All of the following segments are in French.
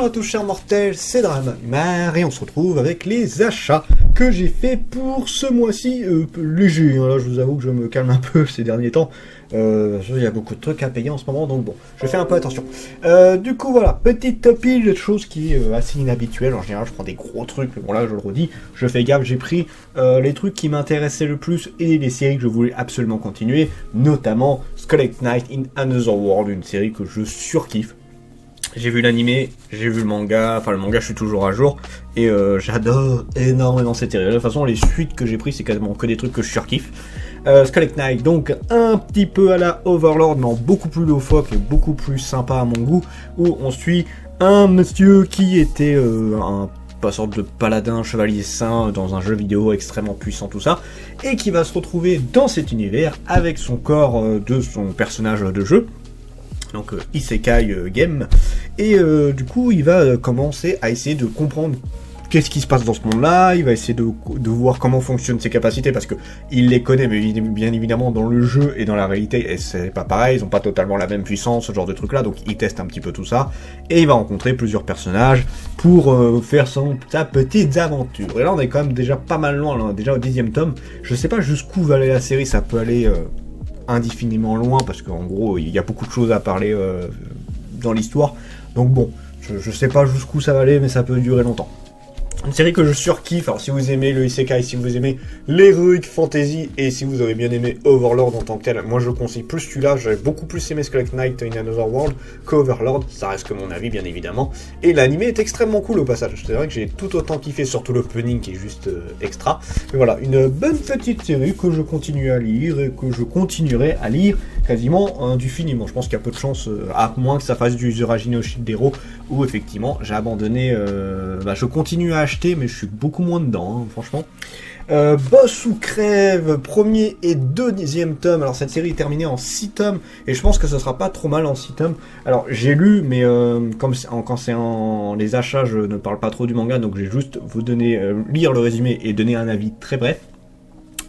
à tous chers mortels, c'est Dramamar et on se retrouve avec les achats que j'ai fait pour ce mois-ci léger. Là, je vous avoue que je me calme un peu ces derniers temps. Il y a beaucoup de trucs à payer en ce moment, donc bon, je fais un peu attention. Du coup, voilà, petite pile de choses qui est assez inhabituelle. En général, je prends des gros trucs, mais bon là, je le redis, je fais gaffe, j'ai pris les trucs qui m'intéressaient le plus et les séries que je voulais absolument continuer, notamment Skull Knight in Another World, une série que je surkiffe. J'ai vu l'animé, j'ai vu le manga, je suis toujours à jour, et j'adore énormément cette série. De toute façon, les suites que j'ai pris, c'est quasiment que des trucs que je surkiffe. Skull Knight, donc un petit peu à la Overlord, mais en beaucoup plus loufoque et beaucoup plus sympa à mon goût, où on suit un monsieur qui était pas sorte de paladin, chevalier saint dans un jeu vidéo extrêmement puissant, tout ça, et qui va se retrouver dans cet univers avec son corps de son personnage de jeu. Donc Isekai Game, et du coup il va commencer à essayer de comprendre qu'est-ce qui se passe dans ce monde-là. Il va essayer de voir comment fonctionnent ses capacités, parce que il les connaît, mais bien évidemment dans le jeu et dans la réalité, et c'est pas pareil, ils ont pas totalement la même puissance, ce genre de truc-là, donc il teste un petit peu tout ça, et il va rencontrer plusieurs personnages pour faire sa petite aventure. Et là on est quand même déjà pas mal loin, là, déjà au 10e tome, je sais pas jusqu'où va aller la série, ça peut aller indéfiniment loin, parce qu'en gros il y a beaucoup de choses à parler dans l'histoire, donc bon, je sais pas jusqu'où ça va aller, mais ça peut durer longtemps. Une série que je surkiffe. Alors si vous aimez le Isekai, si vous aimez l'Heroic Fantasy, et si vous avez bien aimé Overlord en tant que tel, moi je conseille plus celui-là. J'avais beaucoup plus aimé Skull Knight in Another World qu'Overlord, ça reste que mon avis bien évidemment, et l'anime est extrêmement cool au passage. C'est vrai que j'ai tout autant kiffé, surtout l'opening qui est juste extra. Mais voilà, une bonne petite série que je continue à lire, et que je continuerai à lire quasiment indéfiniment. Je pense qu'il y a peu de chance, à moins que ça fasse du Zuragino Shidero, où effectivement j'ai abandonné, je continue à acheter, mais je suis beaucoup moins dedans, franchement. Boss ou Crève, premier et deuxième tome. Alors cette série est terminée en 6 tomes, et je pense que ce sera pas trop mal en 6 tomes. Alors j'ai lu, mais quand c'est en les achats, je ne parle pas trop du manga, donc je vais juste vous donner, lire le résumé et donner un avis très bref.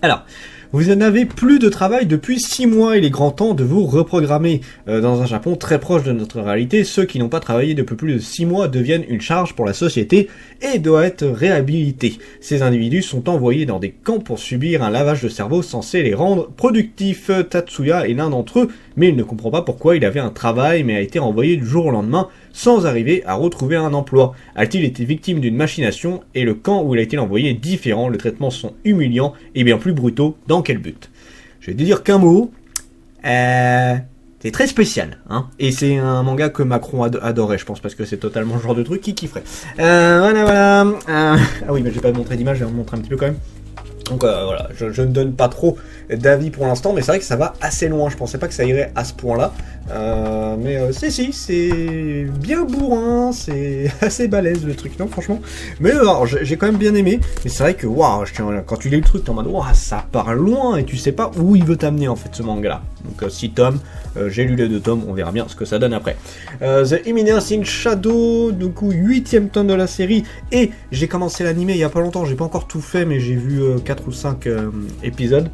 Alors, vous n'avez plus de travail depuis 6 mois, il est grand temps de vous reprogrammer. Dans un Japon très proche de notre réalité, ceux qui n'ont pas travaillé depuis plus de 6 mois deviennent une charge pour la société et doivent être réhabilités. Ces individus sont envoyés dans des camps pour subir un lavage de cerveau censé les rendre productifs. Tatsuya est l'un d'entre eux, mais il ne comprend pas pourquoi il avait un travail mais a été renvoyé du jour au lendemain sans arriver à retrouver un emploi. A-t-il été victime d'une machination, et le camp où il a été envoyé est différent, les traitements sont humiliants et bien plus brutaux. Dans quel but? Je vais te dire qu'un mot, c'est très spécial, hein. Et c'est un manga que Macron adorait, je pense, parce que c'est totalement le genre de truc qu'il kifferait. Voilà. Ah oui, mais je vais pas te montrer d'image, je vais vous montrer un petit peu quand même. Donc voilà, je ne donne pas trop d'avis pour l'instant, mais c'est vrai que ça va assez loin. Je pensais pas que ça irait à ce point-là, mais si, c'est bien bourrin, c'est assez balèze le truc, non franchement. Mais alors, j'ai quand même bien aimé, mais c'est vrai que waouh, quand tu lis le truc, t'es en mode waouh, ça part loin et tu sais pas où il veut t'amener en fait ce manga-là. Donc 6 tomes, j'ai lu les 2 tomes, on verra bien ce que ça donne après. The Eminence in Shadow, du coup 8e tome de la série, et j'ai commencé l'animé il y a pas longtemps, j'ai pas encore tout fait, mais j'ai vu 4 ou 5 épisodes.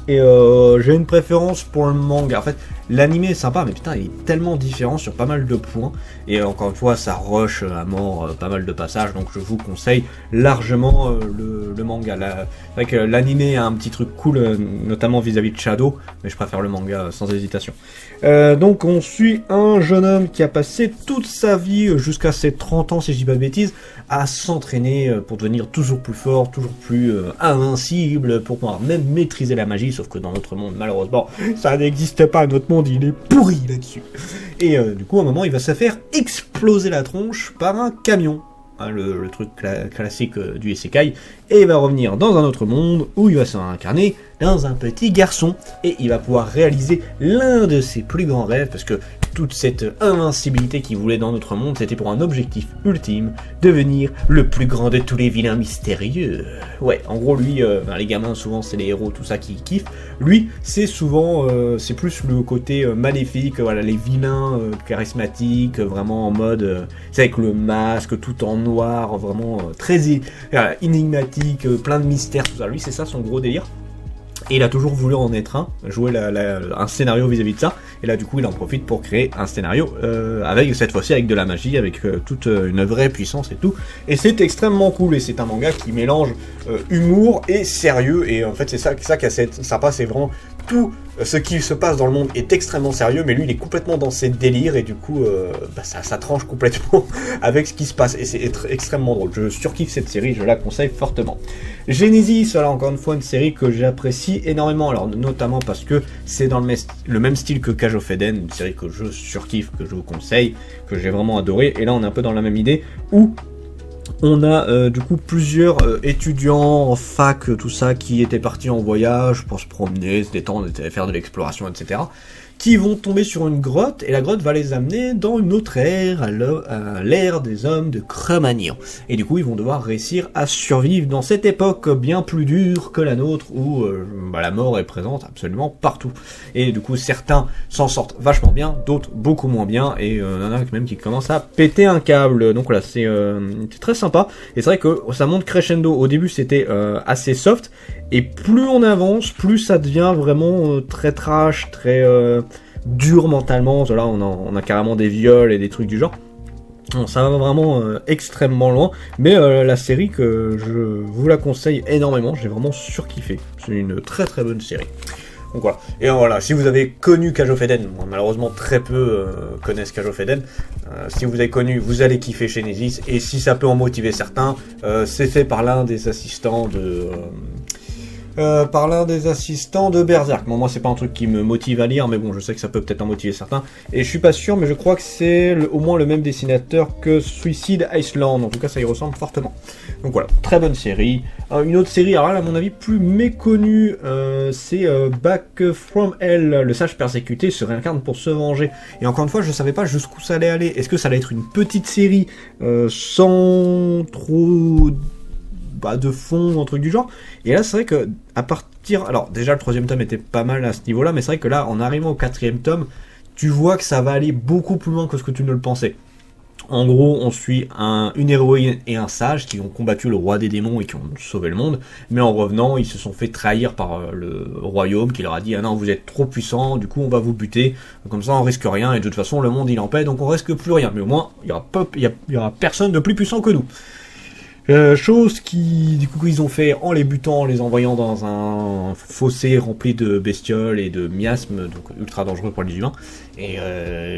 Et j'ai une préférence pour le manga. En fait, l'anime est sympa, mais putain, il est tellement différent sur pas mal de points. Et encore une fois, ça rush à mort pas mal de passages. Donc je vous conseille largement le manga. C'est vrai que l'anime a un petit truc cool, notamment vis-à-vis de Shadow, mais je préfère le manga sans hésitation. Donc on suit un jeune homme qui a passé toute sa vie, jusqu'à ses 30 ans si je dis pas de bêtises, à s'entraîner pour devenir toujours plus fort, toujours plus invincible, pour pouvoir même maîtriser la magie, sauf que dans notre monde, malheureusement, ça n'existe pas, notre monde il est pourri là-dessus. Et du coup, à un moment, il va se faire exploser la tronche par un camion. Hein, le truc classique du Isekai, et il va revenir dans un autre monde où il va s'incarner dans un petit garçon, et il va pouvoir réaliser l'un de ses plus grands rêves, parce que toute cette invincibilité qu'il voulait dans notre monde, c'était pour un objectif ultime, devenir le plus grand de tous les vilains mystérieux. Ouais, en gros, lui, les gamins, souvent, c'est les héros, tout ça qui kiffent. Lui, c'est souvent, c'est plus le côté maléfique, voilà, les vilains charismatiques, vraiment en mode, c'est avec le masque, tout en noir, vraiment très énigmatique, plein de mystères, tout ça. Lui, c'est ça son gros délire. Et il a toujours voulu en être un, jouer un scénario vis-à-vis de ça, et là du coup il en profite pour créer un scénario avec cette fois-ci avec de la magie, avec toute une vraie puissance et tout, et c'est extrêmement cool, et c'est un manga qui mélange humour et sérieux, et en fait c'est ça qui est sympa, c'est vraiment tout ce qui se passe dans le monde est extrêmement sérieux, mais lui il est complètement dans ses délires, et du coup ça tranche complètement avec ce qui se passe, et c'est extrêmement drôle. Je surkiffe cette série, je la conseille fortement. Genesis, voilà encore une fois une série que j'apprécie énormément, alors notamment parce que c'est dans le même style que Cage of Eden, une série que je surkiffe, que je vous conseille, que j'ai vraiment adoré, et là on est un peu dans la même idée, où on a du coup plusieurs étudiants en fac, tout ça, qui étaient partis en voyage pour se promener, se détendre, faire de l'exploration, etc., qui vont tomber sur une grotte, et la grotte va les amener dans une autre ère, à l'ère des hommes de Cro-Magnon. Et du coup, ils vont devoir réussir à survivre dans cette époque bien plus dure que la nôtre, où la mort est présente absolument partout. Et du coup, certains s'en sortent vachement bien, d'autres beaucoup moins bien, et il y en a même qui commencent à péter un câble. Donc voilà, c'est très sympa, et c'est vrai que ça monte crescendo. Au début, c'était assez soft, et plus on avance, plus ça devient vraiment très trash, très dur mentalement. Là, on a carrément des viols et des trucs du genre. Bon, ça va vraiment extrêmement loin, mais la série que je vous la conseille énormément, j'ai vraiment surkiffé. C'est une très très bonne série. Donc voilà. Et voilà, si vous avez connu Cage of Eden, bon, malheureusement très peu connaissent Cage of Eden, si vous avez connu, vous allez kiffer Genesis, et si ça peut en motiver certains, c'est fait par l'un des assistants de... Berserk. Bon, moi c'est pas un truc qui me motive à lire, mais bon, je sais que ça peut peut-être en motiver certains, et je suis pas sûr, mais je crois que c'est au moins le même dessinateur que Suicide Island, en tout cas ça y ressemble fortement. Donc voilà, très bonne série. Une autre série, alors là, à mon avis plus méconnue, c'est Back from Hell, le sage persécuté se réincarne pour se venger, et encore une fois je savais pas jusqu'où ça allait aller. Est-ce que ça allait être une petite série sans trop de fond, un truc du genre, et là c'est vrai que à partir, alors déjà le 3e tome était pas mal à ce niveau là, mais c'est vrai que là en arrivant au 4e tome, tu vois que ça va aller beaucoup plus loin que ce que tu ne le pensais. En gros, on suit une héroïne et un sage qui ont combattu le roi des démons et qui ont sauvé le monde, mais en revenant, ils se sont fait trahir par le royaume qui leur a dit « Ah non, vous êtes trop puissant, du coup on va vous buter, comme ça on risque rien, et de toute façon le monde il est en paix, donc on risque plus rien, mais au moins il y aura personne de plus puissant que nous. » Chose qui, du coup, ils ont fait en les butant, en les envoyant dans un fossé rempli de bestioles et de miasmes, donc ultra dangereux pour les humains. Et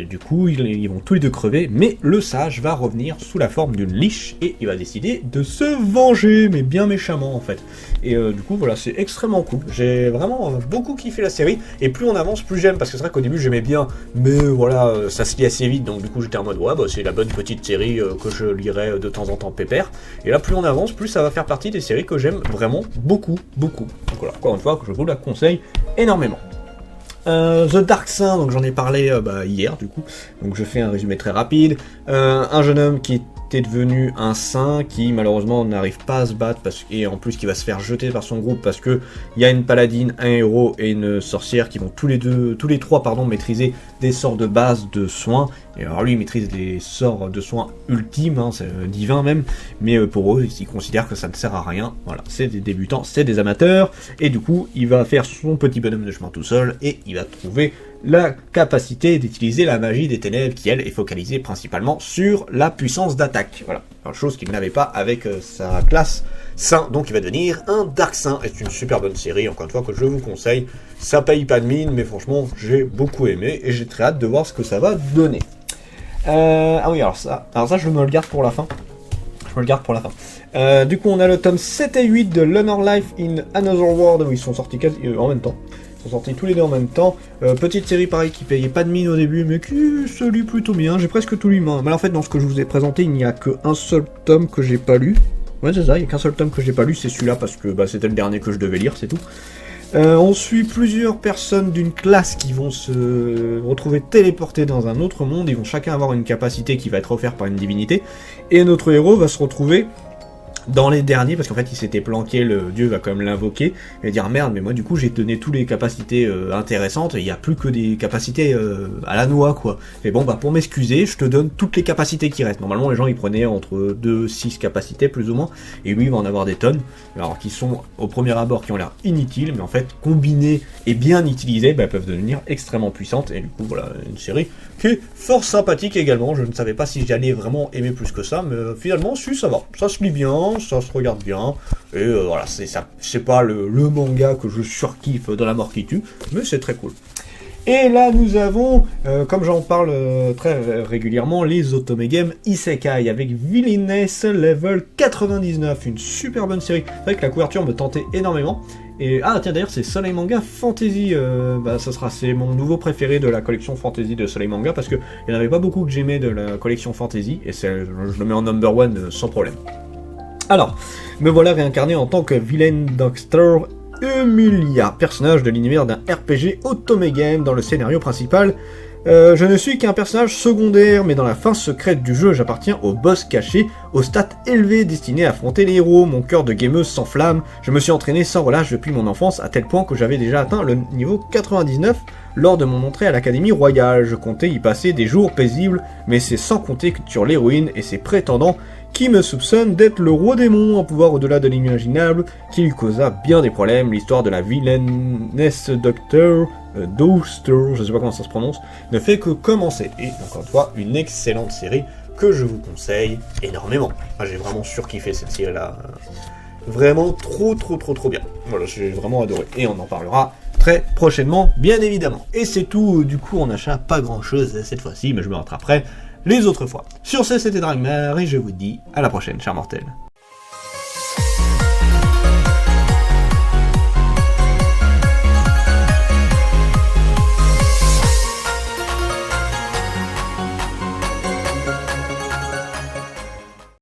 du coup, ils vont tous les deux crever, mais le sage va revenir sous la forme d'une liche, et il va décider de se venger, mais bien méchamment en fait. Et du coup, voilà, c'est extrêmement cool. J'ai vraiment beaucoup kiffé la série, et plus on avance, plus j'aime, parce que c'est vrai qu'au début j'aimais bien, mais voilà, ça se lit assez vite, donc du coup j'étais en mode, ouais, bah c'est la bonne petite série que je lirai de temps en temps pépère. Et là, plus on avance, plus ça va faire partie des séries que j'aime vraiment beaucoup, beaucoup. Donc voilà, encore une fois, que je vous la conseille énormément. The Dark Saint, donc j'en ai parlé hier du coup, donc je fais un résumé très rapide. Un jeune homme qui était devenu un saint, qui malheureusement n'arrive pas à se battre, et en plus qui va se faire jeter par son groupe parce que il y a une paladine, un héros et une sorcière qui vont tous les trois maîtriser des sorts de base de soins. Et alors lui il maîtrise des sorts de soins ultimes, c'est divin même, mais pour eux ils considèrent que ça ne sert à rien. Voilà, c'est des débutants, c'est des amateurs, et du coup il va faire son petit bonhomme de chemin tout seul, et il va trouver la capacité d'utiliser la magie des ténèbres qui elle est focalisée principalement sur la puissance d'attaque. Voilà, chose qu'il n'avait pas avec sa classe saint, donc il va devenir un Dark Saint. Et c'est une super bonne série, encore une fois, que je vous conseille. Ça paye pas de mine, mais franchement j'ai beaucoup aimé, et j'ai très hâte de voir ce que ça va donner. Ah oui, alors ça je me le garde pour la fin. Du coup on a le tome 7 et 8 de Lunar Life in Another World, où ils sont sortis en même temps. Ils sont sortis tous les deux en même temps. Petite série pareil qui payait pas de mine au début, mais qui se lit plutôt bien. J'ai presque tout lu, mais en fait dans ce que je vous ai présenté, il n'y a qu'un seul tome que j'ai pas lu. Ouais c'est ça, il n'y a qu'un seul tome que j'ai pas lu, c'est celui-là parce que c'était le dernier que je devais lire, c'est tout. On suit plusieurs personnes d'une classe qui vont se retrouver téléportées dans un autre monde. Ils vont chacun avoir une capacité qui va être offerte par une divinité, et notre héros va se retrouver dans les derniers, parce qu'en fait il s'était planqué, le dieu va quand même l'invoquer, et dire merde, mais moi du coup j'ai donné toutes les capacités intéressantes, il n'y a plus que des capacités à la noix quoi. Et bon bah pour m'excuser, je te donne toutes les capacités qui restent. Normalement les gens ils prenaient entre 2-6 capacités plus ou moins, et lui il va en avoir des tonnes, alors qui sont au premier abord qui ont l'air inutiles, mais en fait combinées et bien utilisées, bah, peuvent devenir extrêmement puissantes, et du coup voilà une série qui est fort sympathique également. Je ne savais pas si j'allais vraiment aimer plus que ça, mais finalement si ça va, ça se lit bien, ça se regarde bien, et voilà, c'est pas le manga que je surkiffe dans la mort qui tue, mais c'est très cool. Et là nous avons, comme j'en parle très régulièrement, les Otome Game Isekai avec Villainess Level 99, une super bonne série. C'est vrai que la couverture me tentait énormément. Et ah tiens d'ailleurs c'est Soleil Manga Fantasy, c'est mon nouveau préféré de la collection Fantasy de Soleil Manga, parce que il n'y en avait pas beaucoup que j'aimais de la collection Fantasy, et je le mets en number one sans problème. Alors, me voilà réincarné en tant que vilain Dr. Emilia, personnage de l'univers d'un RPG Otome Game dans le scénario principal. Je ne suis qu'un personnage secondaire, mais dans la fin secrète du jeu, j'appartiens au boss caché, aux stats élevés destinés à affronter les héros. Mon cœur de gameuse s'enflamme, je me suis entraîné sans relâche depuis mon enfance, à tel point que j'avais déjà atteint le niveau 99 lors de mon entrée à l'Académie Royale. Je comptais y passer des jours paisibles, mais c'est sans compter sur l'héroïne et ses prétendants qui me soupçonnent d'être le roi démon, un pouvoir au-delà de l'imaginable, qui lui causa bien des problèmes. L'histoire de la vilainesse Dr. Doster, je sais pas comment ça se prononce, ne fait que commencer. Et encore une fois, une excellente série que je vous conseille énormément. Enfin, j'ai vraiment surkiffé cette série-là. Vraiment trop bien. Voilà, j'ai vraiment adoré. Et on en parlera très prochainement, bien évidemment. Et c'est tout, du coup, en achat, pas grand-chose cette fois-ci, mais je me rattraperai les autres fois. Sur ce, c'était Dragmar, et je vous dis à la prochaine, chers mortels.